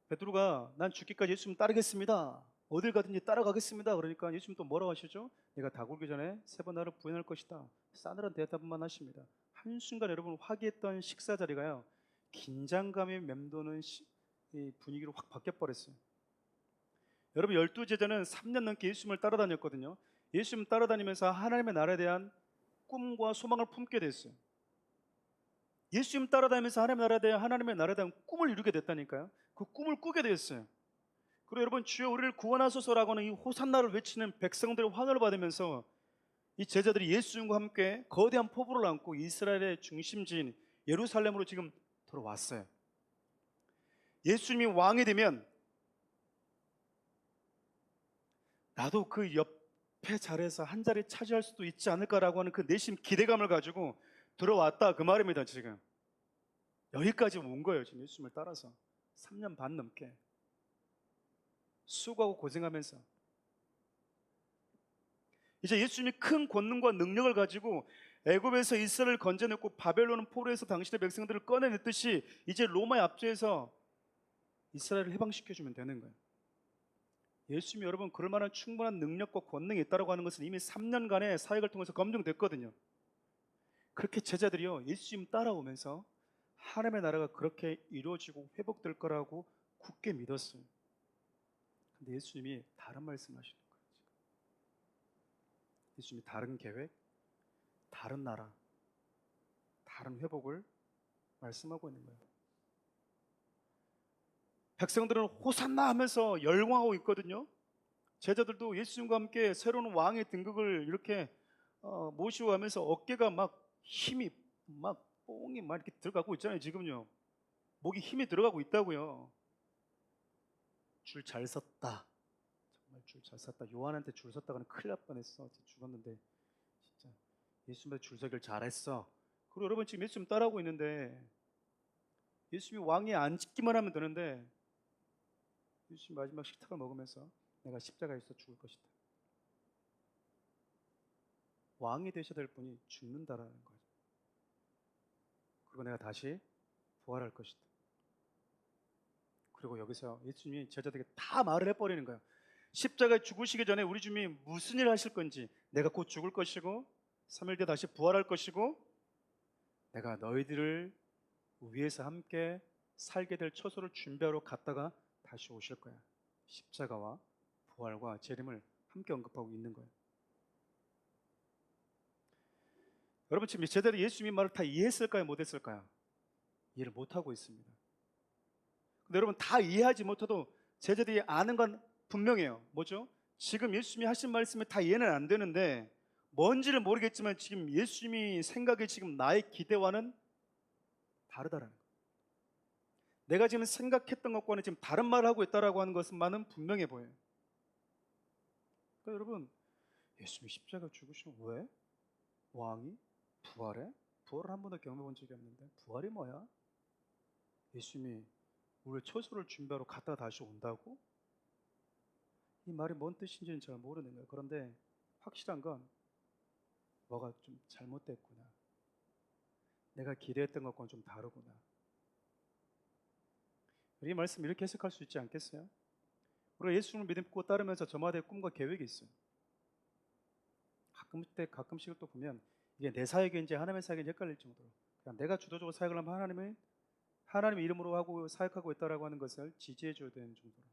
베드로가 난 죽기까지 예수님 따르겠습니다, 어딜 가든지 따라가겠습니다, 그러니까 예수님 또 뭐라고 하시죠? 내가 다 굴기 전에 3번 나를 부인할 것이다. 싸늘한 대답만 하십니다. 한순간 여러분, 화기했던 식사 자리가요, 긴장감이 맴도는 이 분위기로 확 바뀌어버렸어요. 여러분, 12제자는 3년 넘게 예수님을 따라다녔거든요. 예수님 따라다니면서 하나님의 나라에 대한 꿈과 소망을 품게 됐어요. 예수님 따라다니면서 하나님의 나라에 대한 꿈을 이루게 됐다니까요. 그 꿈을 꾸게 됐어요. 그리고 여러분, 주여 우리를 구원하소서라고 하는 이 호산나를 외치는 백성들의 환호를 받으면서 이 제자들이 예수님과 함께 거대한 포부를 안고 이스라엘의 중심지인 예루살렘으로 지금 들어왔어요. 예수님이 왕이 되면 나도 그 옆에 자리에서 한 자리 차지할 수도 있지 않을까라고 하는 그 내심 기대감을 가지고 들어왔다, 그 말입니다. 지금 여기까지 온 거예요. 지금 예수님을 따라서 3년 반 넘게 수고하고 고생하면서 이제 예수님이 큰 권능과 능력을 가지고 애굽에서 이스라엘을 건져냈고 바벨론 포로에서 당신의 백성들을 꺼내냈듯이 이제 로마의 압제에서 이스라엘을 해방시켜주면 되는 거예요. 예수님이 여러분 그럴 만한 충분한 능력과 권능이 있다고 하는 것은 이미 3년간의 사역을 통해서 검증됐거든요. 그렇게 제자들이요, 예수님 따라오면서 하나님의 나라가 그렇게 이루어지고 회복될 거라고 굳게 믿었어요. 근데 예수님이 다른 말씀하시는 거예요. 예수님이 다른 계획, 다른 나라, 다른 회복을 말씀하고 있는 거예요. 백성들은 호산나 하면서 열광하고 있거든요. 제자들도 예수님과 함께 새로운 왕의 등극을 이렇게 모시고 가면서 어깨가 막 힘이 막 뽕이 막 이렇게 들어가고 있잖아요. 지금요, 목이 힘이 들어가고 있다고요. 줄 잘 섰다. 정말 줄 잘 섰다. 요한한테 줄 섰다가는 큰일 날 뻔했어. 죽었는데 진짜 예수님한테 줄 서기를 잘했어. 그리고 여러분, 지금 예수님 따라오고 있는데 예수님이 왕위에 앉기만 하면 되는데 예수님 마지막 식탁을 먹으면서 내가 십자가에서 죽을 것이다, 왕이 되셔야 될 분이 죽는다라는 거죠. 그리고 내가 다시 부활할 것이다. 그리고 여기서 예수님이 제자들에게 다 말을 해버리는 거예요. 십자가에 죽으시기 전에 우리 주님이 무슨 일을 하실 건지, 내가 곧 죽을 것이고 3일 뒤에 다시 부활할 것이고 내가 너희들을 위해서 함께 살게 될 처소를 준비하러 갔다가 다시 오실 거야. 십자가와 부활과 재림을 함께 언급하고 있는 거예요. 여러분, 지금 제대로 예수님의 말을 다 이해했을까요? 못했을까요? 이해를 못하고 있습니다. 근데 여러분, 다 이해하지 못해도 제자들이 아는 건 분명해요. 뭐죠? 지금 예수님이 하신 말씀이 다 이해는 안 되는데 뭔지를 모르겠지만 지금 예수님이 생각에 지금 나의 기대와는 다르다라는 거예요. 내가 지금 생각했던 것과는 지금 다른 말을 하고 있다라고 하는 것만은 분명해 보여요. 그러니까 여러분, 예수님이 십자가 죽으시면 왜? 왕이? 부활해? 부활을 한 번도 경험해 본 적이 없는데 부활이 뭐야? 예수님이 우리의 처소를 준비하러 갔다가 다시 온다고? 이 말이 뭔 뜻인지는 잘 모르는 거예요. 그런데 확실한 건 뭐가 좀 잘못됐구나. 내가 기대했던 것과는 좀 다르구나. 이 말씀 이렇게 해석할 수 있지 않겠어요? 우리가 예수님을 믿고 따르면서 저마다의 꿈과 계획이 있어요. 가끔씩 또 보면 이게 내 사역인지 하나님의 사역인지 헷갈릴 정도로 그냥 내가 주도적으로 사역을 하면 하나님 이름으로 하고 사역하고 있다라고 하는 것을 지지해 줘야 되는 정도로.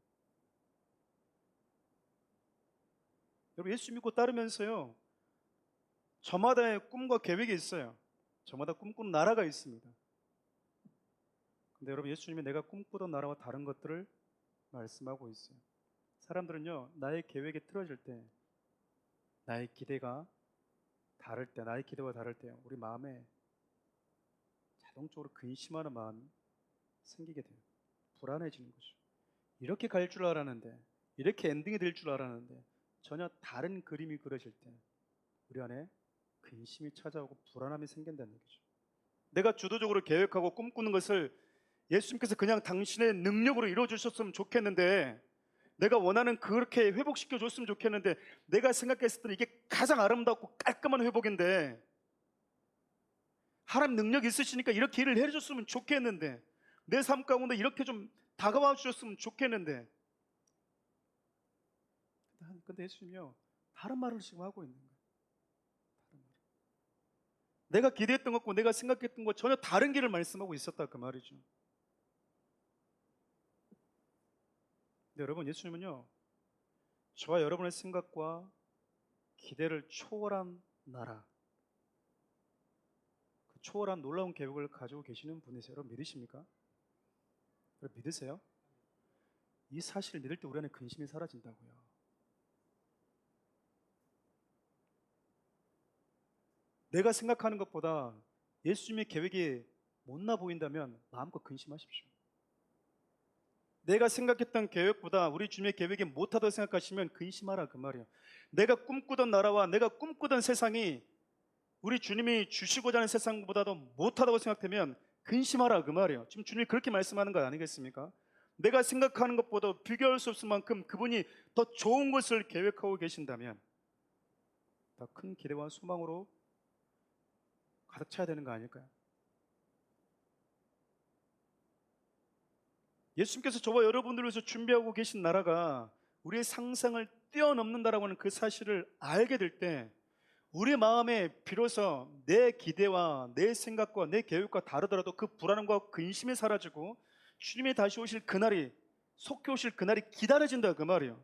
여러분 예수 믿고 따르면서요. 저마다의 꿈과 계획이 있어요. 저마다 꿈꾸는 나라가 있습니다. 근데 여러분 예수님이 내가 꿈꾸던 나라와 다른 것들을 말씀하고 있어요. 사람들은요. 나의 계획이 틀어질 때 나의 기대가 다를 때 나의 기대와 다를 때 우리 마음에 자동적으로 근심하는 마음이 생기게 돼요. 불안해지는 거죠. 이렇게 갈 줄 알았는데 이렇게 엔딩이 될 줄 알았는데 전혀 다른 그림이 그려질 때 우리 안에 근심이 찾아오고 불안함이 생긴다는 얘기죠. 내가 주도적으로 계획하고 꿈꾸는 것을 예수님께서 그냥 당신의 능력으로 이루어주셨으면 좋겠는데 내가 원하는 그렇게 회복시켜 줬으면 좋겠는데 내가 생각했을 때는 이게 가장 아름답고 깔끔한 회복인데 하나님 능력 있으시니까 이렇게 일을 해줬으면 좋겠는데 내 삶 가운데 이렇게 좀 다가와 주셨으면 좋겠는데 근데 예수님이요 다른 말을 지금 하고 있는 거예요. 다른 말. 내가 기대했던 것과 내가 생각했던 것 전혀 다른 길을 말씀하고 있었다 그 말이죠. 근데 여러분 예수님은요 저와 여러분의 생각과 기대를 초월한 나라, 그 초월한 놀라운 계획을 가지고 계시는 분이세요. 여러분 믿으십니까? 여러분 믿으세요? 이 사실을 믿을 때 우리 안에 근심이 사라진다고요. 내가 생각하는 것보다 예수님의 계획이 못나 보인다면 마음껏 근심하십시오. 내가 생각했던 계획보다 우리 주님의 계획이 못하다고 생각하시면 근심하라 그 말이에요. 내가 꿈꾸던 나라와 내가 꿈꾸던 세상이 우리 주님이 주시고자 하는 세상보다도 못하다고 생각되면 근심하라 그 말이에요. 지금 주님이 그렇게 말씀하는 거 아니겠습니까? 내가 생각하는 것보다 비교할 수 없을 만큼 그분이 더 좋은 것을 계획하고 계신다면 더 큰 기대와 소망으로 가득 차야 되는 거 아닐까요? 예수님께서 저와 여러분들을 위해서 준비하고 계신 나라가 우리의 상상을 뛰어넘는다라고 하는 그 사실을 알게 될 때 우리 마음에 비로소 내 기대와 내 생각과 내 계획과 다르더라도 그 불안함과 근심이 사라지고 주님이 다시 오실 그날이 속히 오실 그날이 기다려진다 그 말이에요.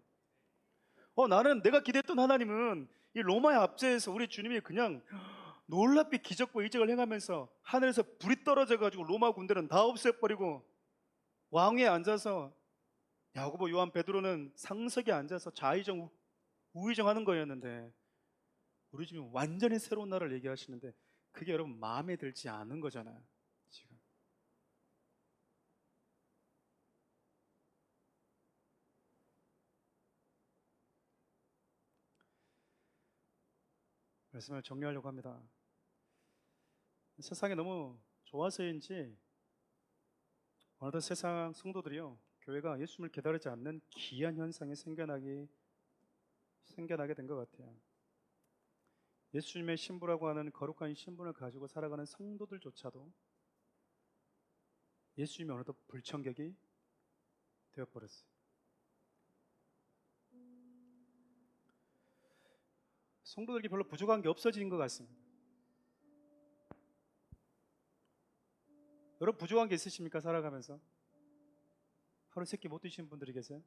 나는 내가 기대했던 하나님은 이 로마의 압제에서 우리 주님이 그냥 놀랍게 기적과 이적을 행하면서 하늘에서 불이 떨어져 가지고 로마 군대는 다 없애버리고 왕위에 앉아서 야고보 요한 베드로는 상석에 앉아서 좌의정 우의정 하는 거였는데 우리 지금 완전히 새로운 나라를 얘기하시는데 그게 여러분 마음에 들지 않은 거잖아요. 지금 말씀을 정리하려고 합니다. 세상이 너무 좋아서인지 어느덧 세상 성도들이요 교회가 예수님을 기다리지 않는 기이한 현상이 생겨나게 된 것 같아요. 예수님의 신부라고 하는 거룩한 신분을 가지고 살아가는 성도들조차도 예수님이 어느덧 불청객이 되어버렸어요. 성도들에게 별로 부족한 게 없어진 것 같습니다. 여러분 부족한 게 있으십니까? 살아가면서 하루 세끼 못 드시는 분들이 계세요?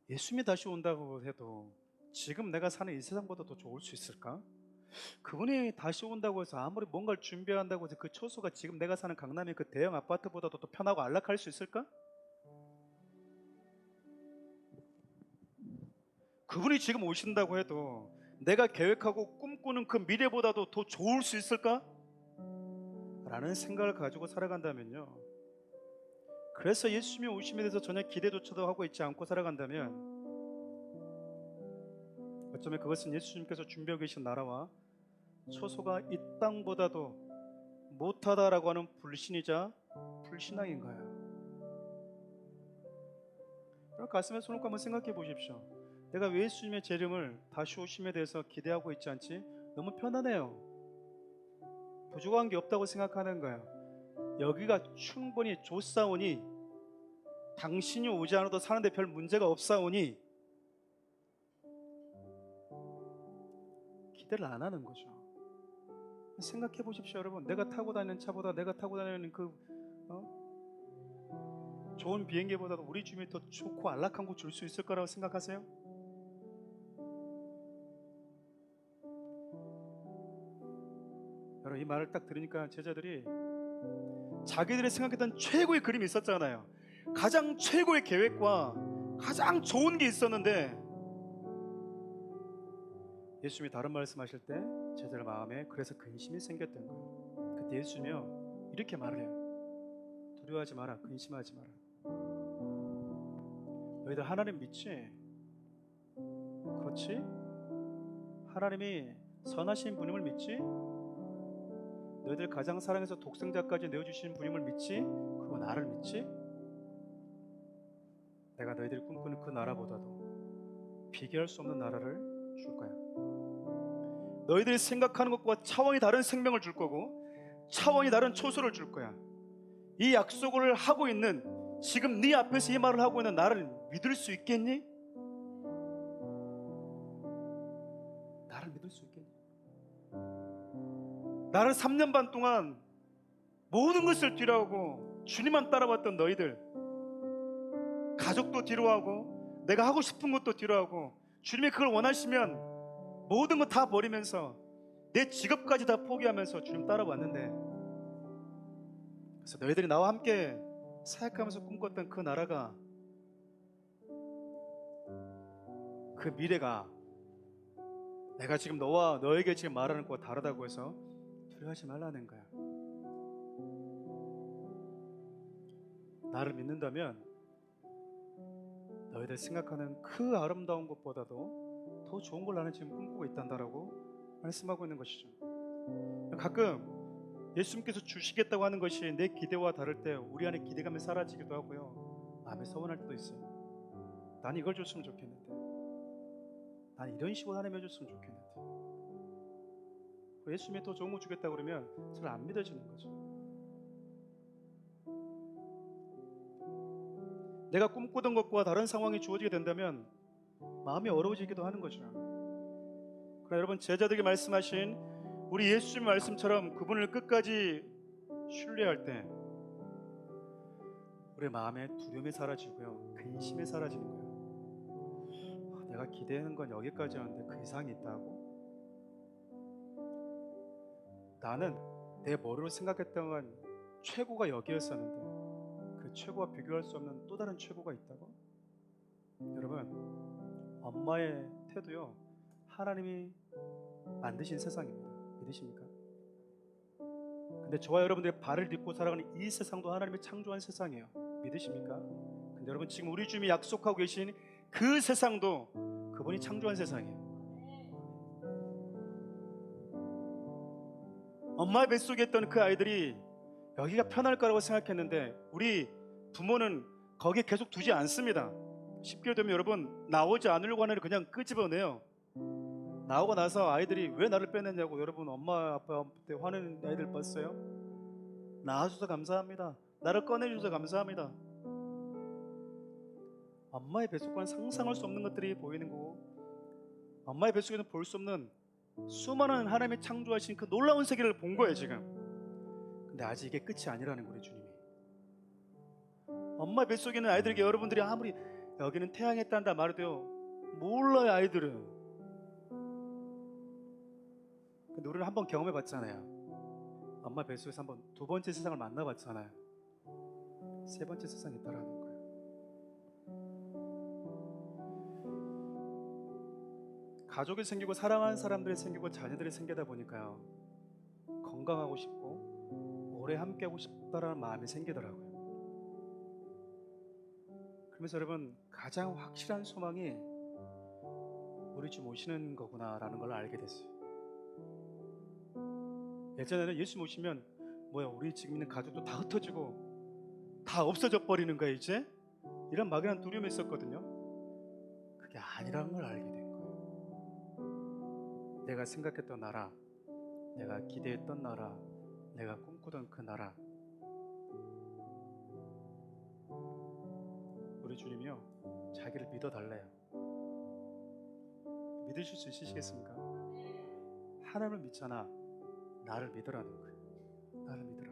예수님이 다시 온다고 해도 지금 내가 사는 이 세상보다 더 좋을 수 있을까? 그분이 다시 온다고 해서 아무리 뭔가를 준비한다고 해서 그 초소가 지금 내가 사는 강남의 그 대형 아파트보다도 더 편하고 안락할 수 있을까? 그분이 지금 오신다고 해도 내가 계획하고 꿈꾸는 그 미래보다도 더 좋을 수 있을까? 라는 생각을 가지고 살아간다면요 그래서 예수님이 오심에 대해서 전혀 기대조차도 하고 있지 않고 살아간다면 어쩌면 그것은 예수님께서 준비하고 계신 나라와 초소가 이 땅보다도 못하다라고 하는 불신이자 불신앙인 거예요. 여러분 가슴에 손을 얹고 한번 생각해 보십시오. 내가 왜 예수님의 재림을 다시 오심에 대해서 기대하고 있지 않지? 너무 편안해요. 부족한 게 없다고 생각하는 거예요. 여기가 충분히 좋사오니, 당신이 오지 않아도 사는데 별 문제가 없사오니 기대를 안 하는 거죠. 생각해 보십시오, 여러분. 내가 타고 다니는 차보다, 내가 타고 다니는 그 좋은 비행기보다도 우리 주님이 더 좋고 안락한 곳 줄 수 있을 거라고 생각하세요? 여러분, 이 말을 딱 들으니까 제자들이 자기들이 생각했던 최고의 그림이 있었잖아요. 가장 최고의 계획과 가장 좋은 게 있었는데 예수님이 다른 말씀하실 때 제자들 마음에 그래서 근심이 생겼던 거예요. 그때 예수님이요 이렇게 말을 해요. 두려워하지 마라, 근심하지 마라. 너희들 하나님 믿지? 그렇지? 하나님이 선하신 분임을 믿지? 너희들 가장 사랑해서 독생자까지 내어주신 분임을 믿지? 그리고 나를 믿지? 내가 너희들이 꿈꾸는 그 나라보다도 비교할 수 없는 나라를 줄 거야. 너희들이 생각하는 것과 차원이 다른 생명을 줄 거고 차원이 다른 초소를 줄 거야. 이 약속을 하고 있는, 지금 네 앞에서 이 말을 하고 있는 나를 믿을 수 있겠니? 나를 믿을 수 있겠니? 나를 3년 반 동안 모든 것을 뒤로하고 주님만 따라왔던 너희들, 가족도 뒤로하고 내가 하고 싶은 것도 뒤로하고 주님이 그걸 원하시면 모든 거 다 버리면서 내 직업까지 다 포기하면서 주님 따라왔는데, 그래서 너희들이 나와 함께 사역하면서 꿈꿨던 그 나라가, 그 미래가 내가 지금 너와 너에게 지금 말하는 것과 다르다고 해서 두려워하지 말라는 거야. 나를 믿는다면 너희들 생각하는 그 아름다운 것보다도 더 좋은 걸 나는 지금 꿈꾸고 있단다라고 말씀하고 있는 것이죠. 가끔 예수님께서 주시겠다고 하는 것이 내 기대와 다를 때 우리 안에 기대감이 사라지기도 하고요, 마음에 서운할 때도 있어요. 난 이걸 줬으면 좋겠는데, 난 이런 식으로 하나님 해줬으면 좋겠는데, 예수님이 더 좋은 거 주겠다고 그러면 잘 안 믿어지는 거죠. 내가 꿈꾸던 것과 다른 상황이 주어지게 된다면 마음이 어려워지기도 하는 거죠. 그러나 여러분, 제자들에게 말씀하신 우리 예수님 말씀처럼 그분을 끝까지 신뢰할 때 우리 마음에 두려움이 사라지고요, 근심이 사라지는 거예요. 내가 기대하는 건 여기까지였는데 그 이상이 있다고? 나는 내 머리로 생각했던 건 최고가 여기였었는데 그 최고와 비교할 수 없는 또 다른 최고가 있다고? 여러분, 엄마의 태도요 하나님이 만드신 세상입니다. 믿으십니까? 근데 저와 여러분들의 발을 딛고 살아가는 이 세상도 하나님이 창조한 세상이에요. 믿으십니까? 근데 여러분, 지금 우리 주님이 약속하고 계신 그 세상도 그분이 창조한 세상이에요. 엄마의 뱃속에 있던 그 아이들이 여기가 편할 거라고 생각했는데 우리 부모는 거기에 계속 두지 않습니다. 10개월 되면 여러분 나오지 않으려고 하는 애를 그냥 끄집어내요. 나오고 나서 아이들이 왜 나를 빼냈냐고, 여러분 엄마 아빠한테 화내는 아이들 봤어요? 낳아줘서 감사합니다. 나를 꺼내줘서 감사합니다. 엄마의 뱃속과는 상상할 수 없는 것들이 보이는 거고, 엄마의 뱃속에는 볼 수 없는 수많은 하나님이 창조하신 그 놀라운 세계를 본 거예요 지금. 근데 아직 이게 끝이 아니라는 거예요. 주님이 엄마 뱃속에 있는 아이들에게 여러분들이 아무리 여기는 태양에 딴다 말해도요 몰라요 아이들은. 근데 우리는 한번 경험해 봤잖아요. 엄마 뱃속에서 한번 두 번째 세상을 만나봤잖아요. 세 번째 세상이 있다라는 거예요. 가족이 생기고 사랑하는 사람들이 생기고 자녀들이 생기다 보니까요 건강하고 싶고 오래 함께하고 싶다라는 마음이 생기더라고요. 그러면서 여러분, 가장 확실한 소망이 우리 주 모시는 거구나라는 걸 알게 됐어요. 예전에는 예수 모시면 뭐야 우리 지금 있는 가족도 다 흩어지고 다 없어져 버리는 거야 이제? 이런 막연한 두려움이 있었거든요. 그게 아니라는 걸 알게 된 거예요. 내가 생각했던 나라, 내가 기대했던 나라, 내가 꿈꾸던 그 나라, 우리 주님이요 자기를 믿어달래요. 믿으실 수 있으시겠습니까? 하나님을 믿잖아. 나를 믿으라는 거예요. 나를 믿으라.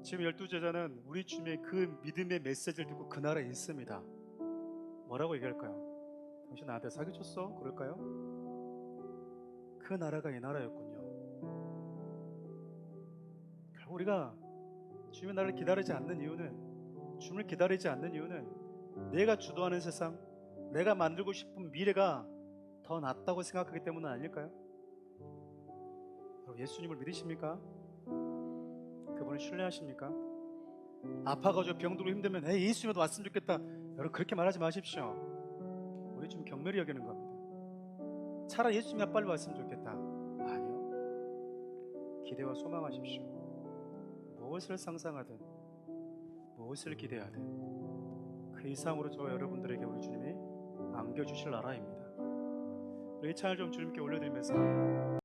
지금 12제자는 우리 주님의 그 믿음의 메시지를 듣고 그 나라에 있습니다. 뭐라고 얘기할까요? 당신 나한테 사기쳤어? 그럴까요? 그 나라가 이 나라였군요. 결국 우리가 주님의 나라를 기다리지 않는 이유는, 주님을 기다리지 않는 이유는 내가 주도하는 세상, 내가 만들고 싶은 미래가 더 낫다고 생각하기 때문은 아닐까요? 여러분, 예수님을 믿으십니까? 그분을 신뢰하십니까? 아파가지고 병들고 힘들면 에이 예수님도 왔으면 좋겠다. 여러분 그렇게 말하지 마십시오. 우리 좀 경멸히 여기는 겁니다. 차라리 예수님이 빨리 왔으면 좋겠다. 아니요. 기대와 소망하십시오. 무엇을 상상하든 무엇을 기대하든 그 이상으로 저와 여러분들에게 우리 주님이 안겨주실 나라입니다. 우리 이 찬을 좀 주님께 올려드리면서